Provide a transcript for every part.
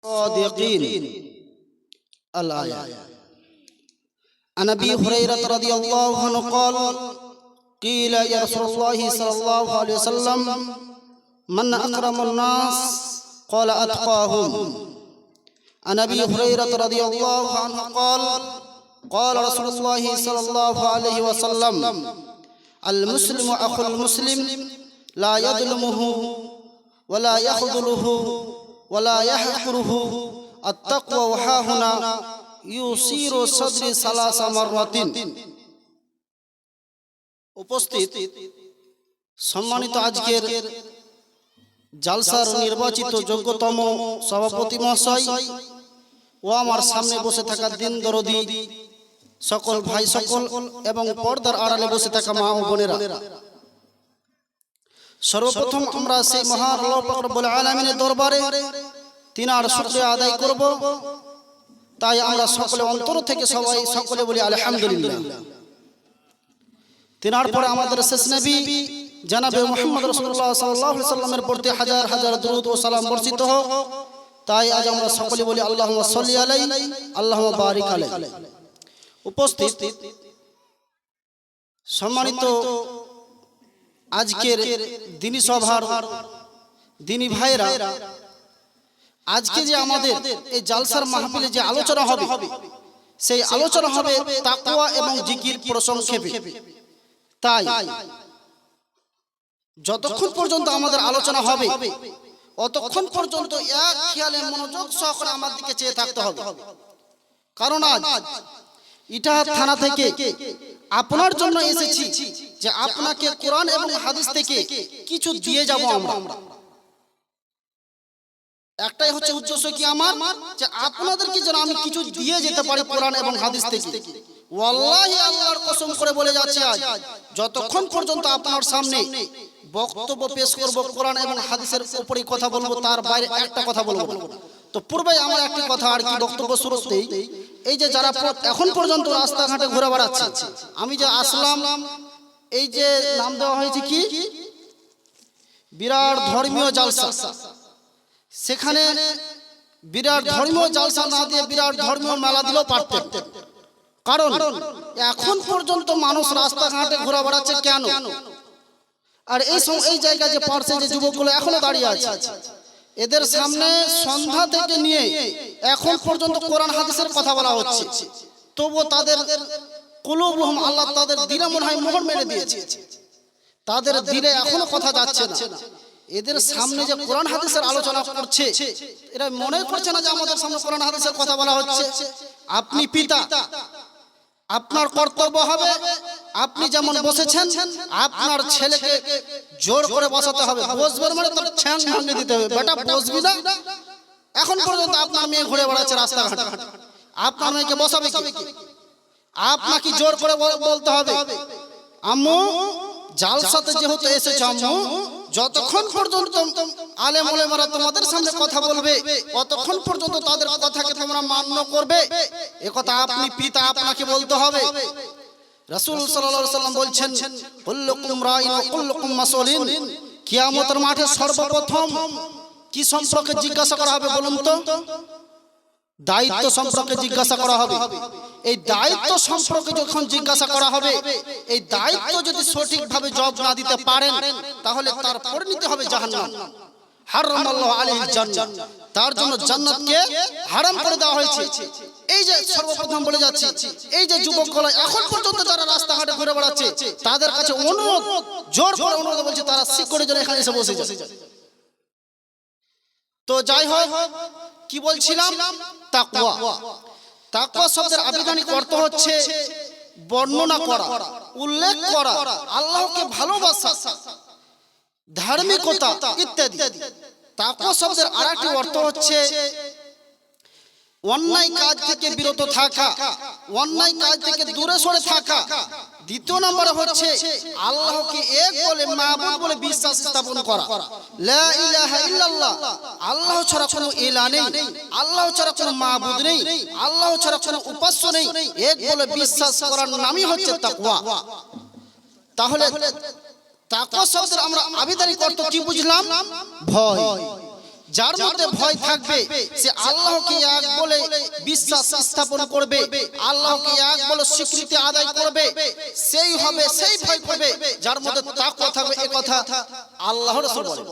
الصادقين. الآية. عن أبي هريرة رضي الله عنه قال: قيل يا رسول الله صلى الله عليه وسلم: من أكرم الناس؟ قال: أتقاهم. عن أبي هريرة رضي الله عنه قال: قال رسول الله صلى الله عليه وسلم: المسلم أخو المسلم لا يظلمه ولا يخذله ولا يحقره التقوى وهاهنا يصير صدر ثلاث مرات. উপস্থিত সম্মানিত আজকের জালসার নির্বাচিত যোগ্যতম সভাপতি মহাশয় ও আমার সামনে বসে থাকা দিন দরদি সকল ভাই সকল এবং পর্দার আড়ালে বসে থাকা মা ও বোনেরা, সর্বপ্রথম আমরা সেই মহান আল্লাহ পাক রব্বুল আলামিনের দরবারে তিনার শুকরিয়া আদায় করব। তাই আমরা সকলে অন্তর থেকে সকলে বলি আলহামদুলিল্লাহ। তিনার পরে আমাদের শেষ নবী জনাবে মুহাম্মদ রাসূলুল্লাহ সাল্লাল্লাহু আলাইহি সাল্লামের প্রতি হাজার হাজার দরুদ ও সালাম বর্ষিত হোক। তাই আজ আমরা সকলে বলি আল্লাহুম্মা সাল্লি আলাইহি আল্লাহুম্মা বারিক আলাইহি। উপস্থিত সম্মানিত আজকের দিনী সভার দিনী ভাইরা, আজকে যে আমাদের এই জালসার মাহফিলে যে আলোচনা হবে, সেই আলোচনা হবে তাকওয়া এবং জিকির প্রসঙ্গে। তাই যতক্ষণ পর্যন্ত আমাদের আলোচনা হবে অতক্ষণ পর্যন্ত এক খেয়ালে মনোযোগ সহকারে আমার দিকে চেয়ে থাকতে হবে। কারণ আজ ইটা থানা থেকে আপনার জন্য এসেছি যে আপনাকে কোরআন এবং হাদিস থেকে কিছু দিয়ে যাব আমরা। একটাই হচ্ছে উদ্দেশ্য কি আমার, যে আপনাদেরকে যেন আমি কিছু দিয়ে যেতে পারি কোরআন এবং হাদিস থেকে। ওয়াল্লাহি আল্লাহর কসম করে বলে যাচ্ছি, আজ যতক্ষণ পর্যন্ত আপনার সামনে বক্তব্য পেশ করব কোরআন এবং হাদিসের উপরে কথা বলবো, তার বাইরে একটা কথা বলবো না। তো পূর্বে আমার একটি কথা আর কি বক্তব্য শুরুতেই, এই যে যারা এখন পর্যন্ত রাস্তাঘাটে ঘুরে বেড়াচ্ছে, আমি যে আসলাম, এই যে নাম দেওয়া হয়েছে কি বিরাট ধর্মীয় জালসা, সেখানে বিরাট ধর্মীয় জালসা না দিয়ে বিরাট ধর্মীয় মেলা দিলেও পারতেন। কারণ এখন পর্যন্ত মানুষ রাস্তাঘাটে ঘুরে বেড়াচ্ছে কেন? আর এই জায়গায় যে পার্শ্বে যে যুবকগুলো এখনো দাঁড়িয়ে আছে, এদের সামনে সন্ধ্যা থেকে নিয়ে এখন পর্যন্ত কোরআন হাদিসের কথা বলা হচ্ছে, তবুও তাদের কুলুবুহুম, আল্লাহ তাদের দিলে মনে হয় মোহর মেরে দিয়েছে, তাদের দিলে এখনো কথা যাচ্ছে না। এদের সামনে যে কোরআন হাদিসের আলোচনা করছে, এরা মনে করছে না যে আমাদের সামনে কোরআন হাদিসের কথা বলা হচ্ছে। আপনি পিতা, আপনার কর্তব্য হবে আপনি যেমন বসেছেন আপনার ছেলেকে জোর করে বসাতে হবে। বসবে মানে তার ঠ্যাং ভাঙিয়ে দিতে হবে, বেটা বসবি না। এখন পর্যন্ত আপনার মেয়ে ঘুরে বেড়াচ্ছে রাস্তাঘাটে, আপনার মেয়েকে বসাবে কি? আপনাকে জোর করে বলতে হবে, আম্মু জালসাতে যেহেতু এসেছে আম্মু, যতক্ষণ পর্যন্ত আলেম ওলামারা তোমাদের সামনে কথা বলবে ততক্ষণ পর্যন্ত তাদের কথাকে তোমরা মান্য করবে। একথা আপনি পিতা, আপনাকে বলতে হবে। রাসূল সাল্লাল্লাহু আলাইহি ওয়াসাল্লাম বলছেন, কুল্লুকুম রাইন ওয়া কুল্লুকুম মাসউলিন। কিয়ামতের মাঠে সর্বপ্রথম কি সম্পর্কে জিজ্ঞাসা করা হবে বলুন তো? দায়িত্ব সম্পর্কে জিজ্ঞাসা করা হবে। এই দায়িত্ব সম্পর্কে যখন জিজ্ঞাসা করা হবে, এই দায়িত্ব যদি সঠিকভাবে জবাব না দিতে পারেন তাহলে তার পরিণতি হবে জাহান্নাম। হারামাল্লাহু আলাইহিল জান্নাহ, তার জন্য জান্নাতকে হারাম করে দেওয়া হয়েছে। এই যে সর্বপ্রথম বলে যাচ্ছি, এই যে যুবকগুলো এখন পর্যন্ত যারা রাস্তাঘাটে ঘুরে বেড়াচ্ছে, তাদের কাছে অনুরোধ, জোর করে অনুরোধ বলছে, তারা শিক্ষকের জন্য এখানে এসে বসে যায়। তো যাই হোক, কি বলছিলাম? তাকওয়া। তাকওয়া শব্দের আবিধানিক অর্থ হচ্ছে বর্ণনা করা, উল্লেখ করা, আল্লাহকে ভালোবাসা, ধার্মিকতা ইত্যাদি। তাকওয়া শব্দের আরেকটি অর্থ হচ্ছে অন্যায় কাজ থেকে বিরত থাকা, অন্যায় কাজ থেকে দূরে সরে থাকা। দ্বিতীয় নম্বরে হচ্ছে আল্লাহকে এক বলে মাবুদ বলে বিশ্বাস স্থাপন করা। লা ইলাহা ইল্লাল্লাহ, আল্লাহ ছাড়া কোনো ইলাহ নেই, আল্লাহ ছাড়া কোনো মাবুদ নেই, আল্লাহ ছাড়া কোনো উপাস্য নেই, এক বলে বিশ্বাস করার নামই হচ্ছে তাকওয়া। তাহলে তাকওয়া শব্দের আমরা আবিধানিক অর্থ কি বুঝলাম? ভয়। যার মধ্যে ভয় থাকবে সে আল্লাহকে এক বলে বিশ্বাস স্থাপন করবে, আল্লাহকে এক বলে স্বীকৃতি আদায় করবে, সেই হবে, সেই ভয় করবে যার মধ্যে তাকওয়া থাকবে। এই কথা আল্লাহর রাসূল বলেন।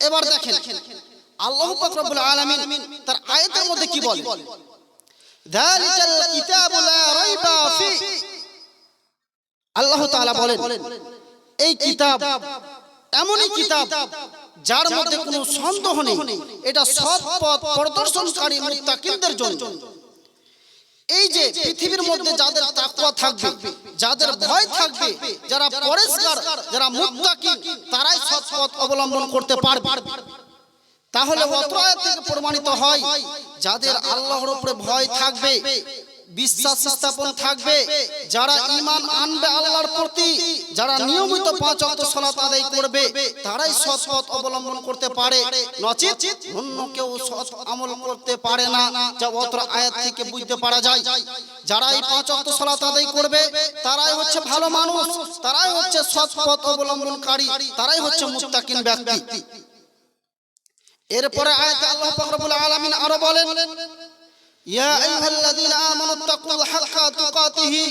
এবার দেখেন আল্লাহ পাক রব্বুল আলামিন তার আয়াতের মধ্যে কি বলেন, যালিকাল কিতাবু লা রাইবা ফি। আল্লাহ তাআলা বলেন এই কিতাব এমনই কিতাব যার মধ্যে কোনো সন্দেহ নেই, এটা সৎ পথ প্রদর্শনকারী মুত্তাকিনদের জন্য। এই যে পৃথিবীর মধ্যে যাদের তাকওয়া থাকবে, যাদের ভয় থাকবে, যারা পরেশগার, যারা মুত্তাকিন, তারাই সৎ পথ অবলম্বন করতে পারবে। তাহলে অত্র আয়াত থেকে প্রমাণিত হয় যাদের আল্লাহর উপরে ভয় থাকবে, বিশ্বাস স্থাপন থাকবে, যারা ঈমান আনবে আল্লাহর প্রতি, যারা নিয়মিত 5 ওয়াক্ত সালাত আদায় করবে, তারাই সৎ পথ অবলম্বন করতে পারে, নচিত অন্য কেউ সৎ আমল করতে পারে না। যা অত্র আয়াত থেকে বুঝতে পারা যায়। যারা এই 5 ওয়াক্ত সালাত আদায় করবে তারাই হচ্ছে ভালো মানুষ, তারাই হচ্ছে সৎ পথ অবলম্বনকারী, তারাই হচ্ছে মুত্তাকিন ব্যক্তি। এরপরে আয়াতে আল্লাহ পাক রব্বুল আলামিন আরো বলেন, ইয়া আইয়ুহাল্লাযীনা আমানুত্তাকুল হাক্কা তুকাতিহি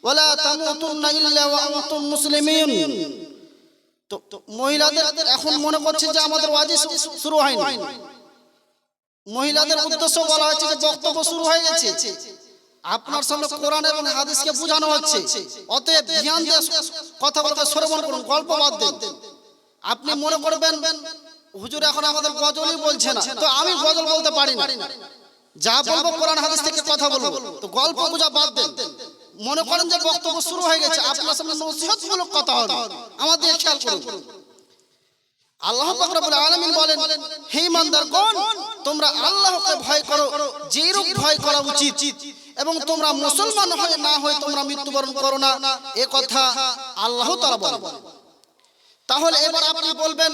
ওয়া লা তামুতুন্না ইল্লা ওয়া আনতুম মুসলিমুন। তো মহিলাদের এখন মনে করছে যে আমাদের ওয়াজ শুরু হয়নি, মহিলাদের উদ্দেশ্য বলা হচ্ছে যে বক্তব্য শুরু হয়ে গেছে। আপনার সামনে কোরআন এবং হাদিসকে বোঝানো হচ্ছে, অতএব ধ্যান দিয়ে কথাগুলোকে শ্রবণ করুন, গল্প বাদ দেন। আপনি মনে করবেন হুজুর এখন আমাদের গজলই বলছে না, তো আমি গজল বলতে পারি না, যা বলবো কোরআন হাদিস থেকে কথা বলবো, তো গল্প বোঝা বাদ দেন। মনে করেন যে বক্তব্য শুরু হয়ে গেছে, আপনার সামনে নসিহতমূলক কথা হবে, আমাদের খেয়াল করুন। আল্লাহ পাক রব্বুল আলামিন বলেন, হে ঈমানদারগণ, তোমরা আল্লাহকে ভয় করো যেরূপ ভয় করা উচিত, এবং তোমরা মুসলমান হয়ে না হয়ে তোমরা মৃত্যুবরণ করো না। এ কথা আল্লাহ তাআলা বলেন। তাহলে এবার আপনি বলবেন